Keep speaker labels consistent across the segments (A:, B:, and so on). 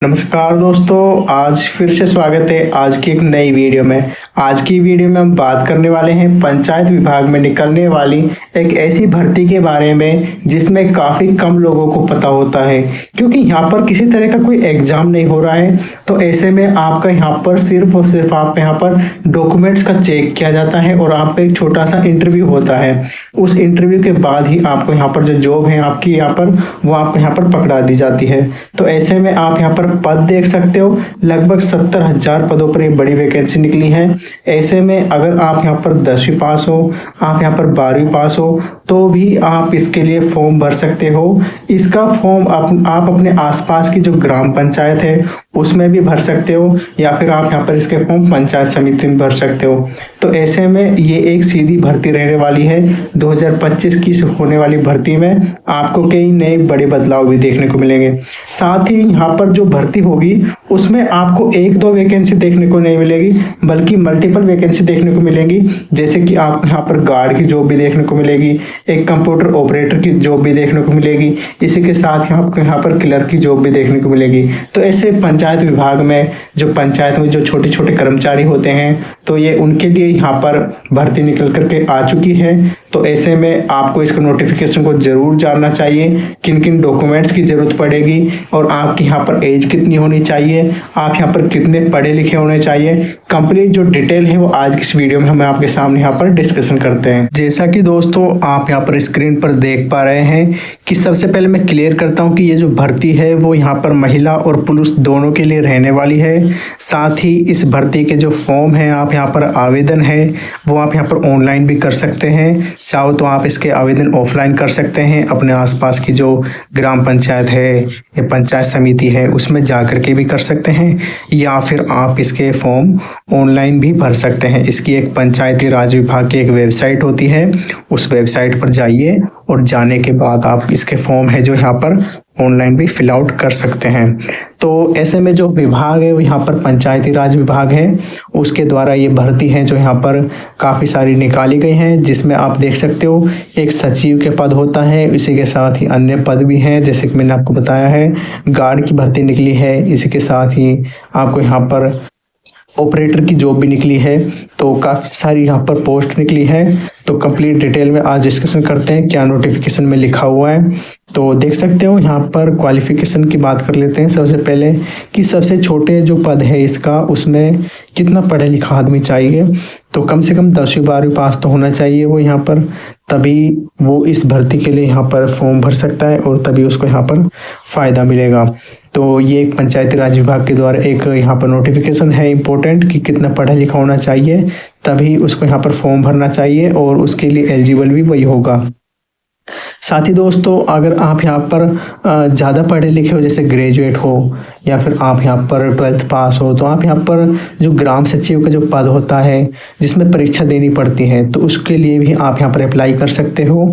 A: नमस्कार दोस्तों, आज फिर से स्वागत है आज की एक नई वीडियो में। आज की वीडियो में हम बात करने वाले हैं पंचायत विभाग में निकलने वाली एक ऐसी भर्ती के बारे में जिसमें काफ़ी कम लोगों को पता होता है, क्योंकि यहाँ पर किसी तरह का कोई एग्ज़ाम नहीं हो रहा है। तो ऐसे में आपका यहाँ पर सिर्फ और सिर्फ आप यहाँ पर डॉक्यूमेंट्स का चेक किया जाता है और आप पे एक छोटा सा इंटरव्यू होता है। उस इंटरव्यू के बाद ही आपको यहाँ पर जो जॉब है आपकी यहाँ पर वो आपको यहाँ पर पकड़ा दी जाती है। तो ऐसे में आप यहाँ पर पद देख सकते हो, लगभग 70,000 पदों पर एक बड़ी वैकेंसी निकली है। ऐसे में अगर आप यहाँ पर 10वीं पास हो, आप यहाँ पर 12वीं पास हो, तो भी आप इसके लिए फॉर्म भर सकते हो। इसका फॉर्म आप अपने आसपास की जो ग्राम पंचायत है उसमें भी भर सकते हो, या फिर आप यहाँ पर इसके फॉर्म पंचायत समिति में भर सकते हो। तो ऐसे में ये एक सीधी भर्ती रहने वाली है। 2025 की होने वाली भर्ती में आपको कई नए बड़े बदलाव भी देखने को मिलेंगे। साथ ही यहाँ पर जो भर्ती होगी उसमें आपको एक दो वैकेंसी देखने को नहीं मिलेगी, बल्कि मल्टीपल वैकेंसी देखने को मिलेंगी। जैसे कि आप यहाँ पर गार्ड की जॉब भी देखने को मिलेगी, एक कंप्यूटर ऑपरेटर की जॉब भी देखने को मिलेगी, इसी के साथ आपको यहाँ पर क्लर्क की जॉब भी देखने को मिलेगी। तो ऐसे पंचायत विभाग में जो पंचायत में जो छोटे छोटे कर्मचारी होते हैं, तो ये उनके लिए यहाँ पर भर्ती निकल करके आ चुकी है। तो ऐसे में आपको इसका नोटिफिकेशन को जरूर जानना चाहिए, किन किन डॉक्यूमेंट्स की जरूरत पड़ेगी और आपकी यहाँ पर एज कितनी होनी चाहिए, आप यहाँ पर कितने पढ़े लिखे होने चाहिए। कंप्लीट जो डिटेल है वो आज की इस वीडियो में हम आपके सामने यहाँ पर डिस्कशन करते हैं। जैसा कि दोस्तों आप यहाँ पर स्क्रीन पर देख पा रहे हैं कि सबसे पहले मैं क्लियर करता हूँ कि ये जो भर्ती है वो यहाँ पर महिला और पुरुष दोनों के लिए रहने वाली है। साथ ही इस भर्ती के जो फॉर्म है, आप यहाँ पर आवेदन है वो आप यहाँ पर ऑनलाइन भी कर सकते हैं। चाहो तो आप इसके आवेदन ऑफलाइन कर सकते हैं, अपने आसपास की जो ग्राम पंचायत है या पंचायत समिति है उसमें जा करके भी कर सकते हैं, या फिर आप इसके फॉर्म ऑनलाइन भी भर सकते हैं। इसकी एक पंचायती राज विभाग की एक वेबसाइट होती है, उस वेबसाइट पर जाइए और जाने के बाद आप इसके फॉर्म है जो यहाँ पर ऑनलाइन भी फिल आउट कर सकते हैं। तो ऐसे में जो विभाग है वो यहाँ पर पंचायती राज विभाग है, उसके द्वारा ये भर्ती है जो यहाँ पर काफ़ी सारी निकाली गई हैं, जिसमें आप देख सकते हो एक सचिव के पद होता है, इसी के साथ ही अन्य पद भी हैं जैसे कि मैंने आपको बताया है। गार्ड की भर्ती निकली है, इसी के साथ ही आपको यहाँ पर ऑपरेटर की जॉब भी निकली है। तो काफ़ी सारी यहाँ पर पोस्ट निकली है। तो कंप्लीट डिटेल में आज डिस्कशन करते हैं क्या नोटिफिकेशन में लिखा हुआ है। तो देख सकते हो यहाँ पर क्वालिफिकेशन की बात कर लेते हैं सबसे पहले कि सबसे छोटे जो पद है इसका उसमें कितना पढ़ा लिखा आदमी चाहिए। तो कम से कम 10वीं 12वीं पास तो होना चाहिए वो यहाँ पर, तभी वो इस भर्ती के लिए यहाँ पर फॉर्म भर सकता है और तभी उसको यहाँ पर फ़ायदा मिलेगा। तो ये एक पंचायती राज विभाग के द्वारा एक यहाँ पर नोटिफिकेशन है इम्पोर्टेंट कि कितना पढ़ा लिखा होना चाहिए, तभी उसको यहाँ पर फॉर्म भरना चाहिए और उसके लिए एलिजिबल भी वही होगा। साथ ही दोस्तों अगर आप यहाँ पर ज़्यादा पढ़े लिखे हो, जैसे ग्रेजुएट हो या फिर आप यहाँ पर 12th पास हो, तो आप यहाँ पर जो ग्राम सचिव का जो पद होता है जिसमें परीक्षा देनी पड़ती है, तो उसके लिए भी आप यहाँ पर अप्लाई कर सकते हो।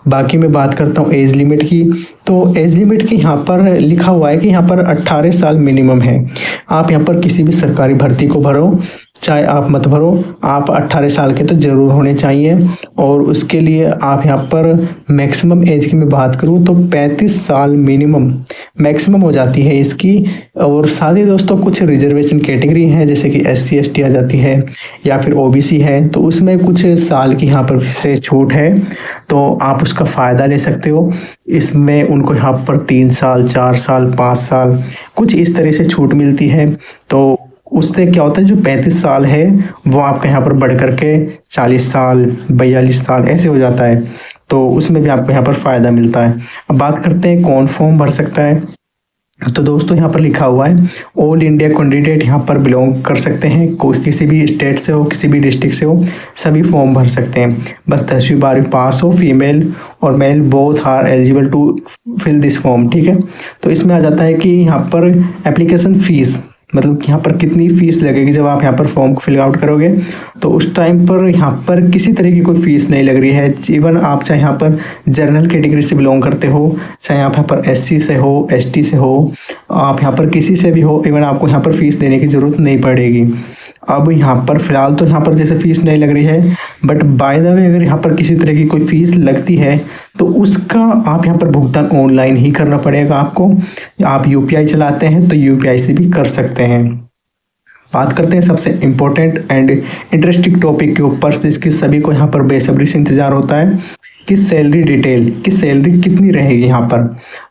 A: बाकी मैं बात करता हूँ एज लिमिट की। तो एज लिमिट की यहाँ पर लिखा हुआ है कि यहाँ पर 18 साल मिनिमम है। आप यहाँ पर किसी भी सरकारी भर्ती को भरो चाहे आप मत भरो, आप 18 साल के तो ज़रूर होने चाहिए। और उसके लिए आप यहाँ पर मैक्सिमम एज की मैं बात करूँ तो 35 साल मिनिमम मैक्सिमम हो जाती है इसकी। और साथ ही दोस्तों कुछ रिजर्वेशन कैटेगरी हैं जैसे कि SC ST आ जाती है या फिर OBC है, तो उसमें कुछ साल की यहाँ पर से छूट है, तो आप उसका फ़ायदा ले सकते हो। इसमें उनको यहाँ पर 3 साल 4 साल 5 साल कुछ इस तरह से छूट मिलती है। तो उससे क्या होता है जो 35 साल है वो आपका यहाँ पर बढ़ करके 40 साल 42 साल ऐसे हो जाता है, तो उसमें भी आपको यहाँ पर फ़ायदा मिलता है। अब बात करते हैं कौन फॉर्म भर सकता है। तो दोस्तों यहाँ पर लिखा हुआ है ऑल इंडिया कैंडिडेट यहाँ पर बिलोंग कर सकते हैं, कोई किसी भी स्टेट से हो किसी भी डिस्ट्रिक्ट से हो, सभी फॉर्म भर सकते हैं। बस 10वीं 12वीं पास हो, फीमेल और male both are eligible to fill this form. ठीक है, तो इसमें आ जाता है कि यहाँ पर एप्लीकेशन फ़ीस, मतलब कि यहाँ पर कितनी फ़ीस लगेगी जब आप यहाँ पर फॉर्म को फिल आउट करोगे। तो उस टाइम पर यहाँ पर किसी तरह की कोई फ़ीस नहीं लग रही है। इवन आप चाहे यहाँ पर जनरल कैटेगरी से बिलोंग करते हो, चाहे आप यहाँ पर SC से हो ST से हो, आप यहाँ पर किसी से भी हो, इवन आपको यहाँ पर फ़ीस देने की ज़रूरत नहीं पड़ेगी। अब यहाँ पर फिलहाल तो यहाँ पर जैसे फीस नहीं लग रही है, बट बाय द वे अगर यहाँ पर किसी तरह की कोई फीस लगती है तो उसका आप यहाँ पर भुगतान ऑनलाइन ही करना पड़ेगा आपको। आप यूपीआई चलाते हैं तो यूपीआई से भी कर सकते हैं। बात करते हैं सबसे इम्पोर्टेंट एंड इंटरेस्टिंग टॉपिक के ऊपर, जिसकी सभी को यहाँ पर बेसब्री से इंतजार होता है कि सैलरी डिटेल, कि सैलरी कितनी रहेगी यहाँ पर।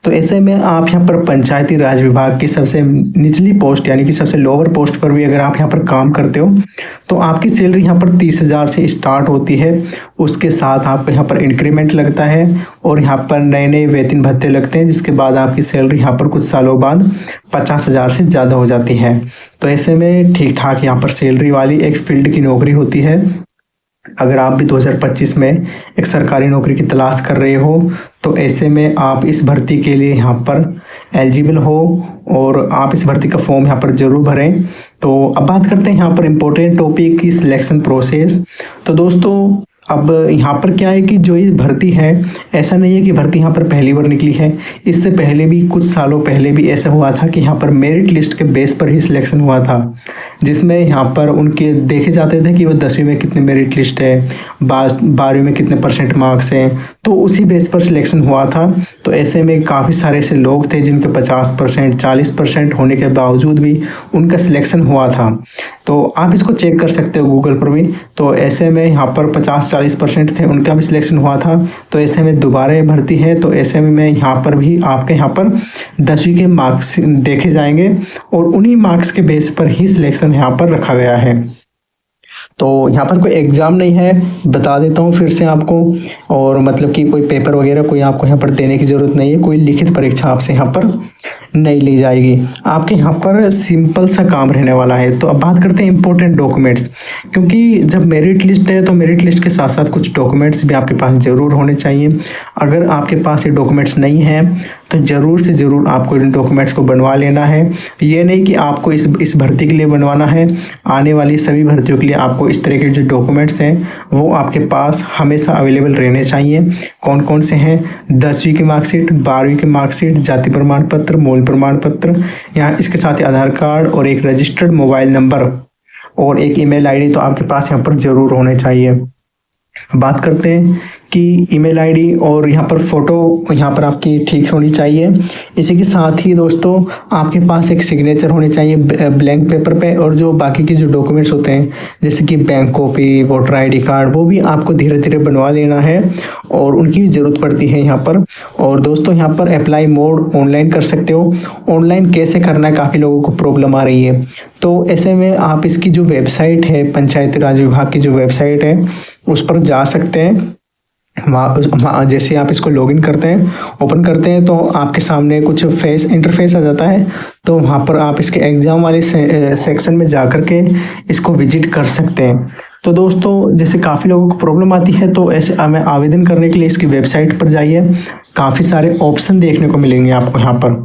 A: तो ऐसे में आप यहाँ पर पंचायती राज विभाग की सबसे निचली पोस्ट यानी कि सबसे लोअर पोस्ट पर भी अगर आप यहाँ पर काम करते हो तो आपकी सैलरी यहाँ पर 30,000 से स्टार्ट होती है। उसके साथ आपको यहाँ पर इंक्रीमेंट लगता है और यहाँ पर नए नए वेतन भत्ते लगते हैं, जिसके बाद आपकी सैलरी यहाँ पर कुछ सालों बाद 50,000 से ज़्यादा हो जाती है। तो ऐसे में ठीक ठाक यहाँ पर सैलरी वाली एक फील्ड की नौकरी होती है। अगर आप भी 2025 में एक सरकारी नौकरी की तलाश कर रहे हो तो ऐसे में आप इस भर्ती के लिए यहाँ पर एलिजिबल हो और आप इस भर्ती का फॉर्म यहाँ पर ज़रूर भरें। तो अब बात करते हैं यहाँ पर इम्पोर्टेंट टॉपिक की सिलेक्शन प्रोसेस। तो दोस्तों अब यहाँ पर क्या है कि जो ये भर्ती है, ऐसा नहीं है कि भर्ती यहाँ पर पहली बार निकली है। इससे पहले भी कुछ सालों पहले भी ऐसा हुआ था कि यहाँ पर मेरिट लिस्ट के बेस पर ही सिलेक्शन हुआ था, जिसमें यहाँ पर उनके देखे जाते थे कि वो 10वीं में कितने मेरिट लिस्ट है, 12वीं में कितने % मार्क्स हैं, तो उसी बेस पर सिलेक्शन हुआ था। तो ऐसे में काफ़ी सारे ऐसे लोग थे जिनके 50%, 40% होने के बावजूद भी उनका सिलेक्शन हुआ था। तो आप इसको चेक कर सकते हो गूगल पर भी। तो ऐसे में यहाँ पर 50-40% थे, उनका भी सिलेक्शन हुआ था। तो ऐसे में दोबारा भर्ती है, तो ऐसे में यहाँ पर भी आपके यहाँ पर 10वीं के मार्क्स देखे जाएंगे और उन्हीं मार्क्स के बेस पर ही सिलेक्शन यहाँ पर रखा गया है। तो यहाँ पर कोई एग्ज़ाम नहीं है, बता देता हूँ फिर से आपको, और मतलब कि कोई पेपर वगैरह कोई आपको यहाँ पर देने की ज़रूरत नहीं है, कोई लिखित परीक्षा आपसे यहाँ पर नहीं ली जाएगी। आपके यहाँ पर सिंपल सा काम रहने वाला है। तो अब बात करते हैं इंपॉर्टेंट डॉक्यूमेंट्स, क्योंकि जब मेरिट लिस्ट है तो मेरिट लिस्ट के साथ साथ कुछ डॉक्यूमेंट्स भी आपके पास ज़रूर होने चाहिए। अगर आपके पास ये डॉक्यूमेंट्स नहीं हैं तो ज़रूर से ज़रूर आपको इन डॉक्यूमेंट्स को बनवा लेना है। ये नहीं कि आपको इस भर्ती के लिए बनवाना है, आने वाली सभी भर्तियों के लिए आपको इस तरह के जो डॉक्यूमेंट्स हैं वो आपके पास हमेशा अवेलेबल रहने चाहिए। कौन कौन से हैं? 10वीं की मार्कशीट, 12वीं की मार्कशीट, जाति प्रमाण पत्र, मूल प्रमाण पत्र, यहाँ इसके साथ ही आधार कार्ड और एक रजिस्टर्ड मोबाइल नंबर और एक ईमेल आईडी तो आपके पास यहाँ पर ज़रूर होने चाहिए। बात करते हैं कि ईमेल आईडी और यहाँ पर फ़ोटो यहाँ पर आपकी ठीक होनी चाहिए। इसी के साथ ही दोस्तों आपके पास एक सिग्नेचर होनी चाहिए ब्लैंक पेपर पे, और जो बाकी के जो डॉक्यूमेंट्स होते हैं जैसे कि bank copy, voter ID card, वो भी आपको धीरे धीरे बनवा लेना है और उनकी भी ज़रूरत पड़ती है यहाँ पर। और दोस्तों यहाँ पर अप्लाई मोड ऑनलाइन कर सकते हो। ऑनलाइन कैसे करना है, काफ़ी लोगों को प्रॉब्लम आ रही है। तो ऐसे में आप इसकी जो वेबसाइट है, पंचायती राज विभाग की जो वेबसाइट है उस पर जा सकते हैं। वहाँ जैसे आप इसको लॉगिन करते हैं, ओपन करते हैं, तो आपके सामने कुछ इंटरफेस आ जाता है। तो वहाँ पर आप इसके एग्ज़ाम वाले सेक्शन में जा कर के इसको विजिट कर सकते हैं। तो दोस्तों जैसे काफ़ी लोगों को प्रॉब्लम आती है, तो ऐसे हमें आवेदन करने के लिए इसकी वेबसाइट पर जाइए। काफ़ी सारे ऑप्शन देखने को मिलेंगे आपको यहाँ पर।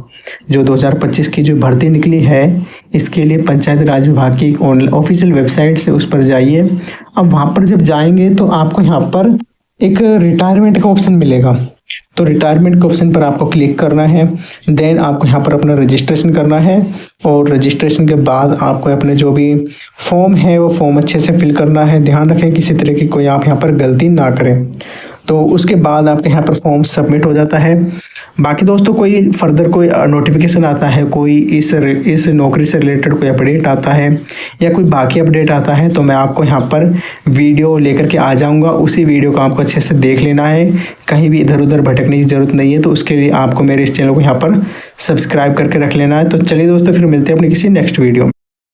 A: जो 2025 की जो भर्ती निकली है इसके लिए पंचायत राज विभाग की एक ऑफिशियल वेबसाइट से उस पर जाइए। अब वहाँ पर जब जाएंगे तो आपको यहाँ पर एक रिटायरमेंट का ऑप्शन मिलेगा। तो रिटायरमेंट के ऑप्शन पर आपको क्लिक करना है। देन आपको यहाँ पर अपना रजिस्ट्रेशन करना है और रजिस्ट्रेशन के बाद आपको अपने जो भी फॉर्म है वो फॉर्म अच्छे से फिल करना है। ध्यान रखें किसी तरह की कोई आप यहाँ पर गलती ना करें। तो उसके बाद आपके यहाँ पर फॉर्म सबमिट हो जाता है। बाकी दोस्तों कोई फर्दर कोई नोटिफिकेशन आता है, कोई इस नौकरी से रिलेटेड कोई अपडेट आता है या कोई बाकी अपडेट आता है तो मैं आपको यहाँ पर वीडियो लेकर के आ जाऊँगा। उसी वीडियो को आपको अच्छे से देख लेना है, कहीं भी इधर उधर भटकने की ज़रूरत नहीं है। तो उसके लिए आपको मेरे इस चैनल को यहाँ पर सब्सक्राइब करके रख लेना है। तो चलिए दोस्तों फिर मिलते हैं अपनी किसी नेक्स्ट वीडियो में।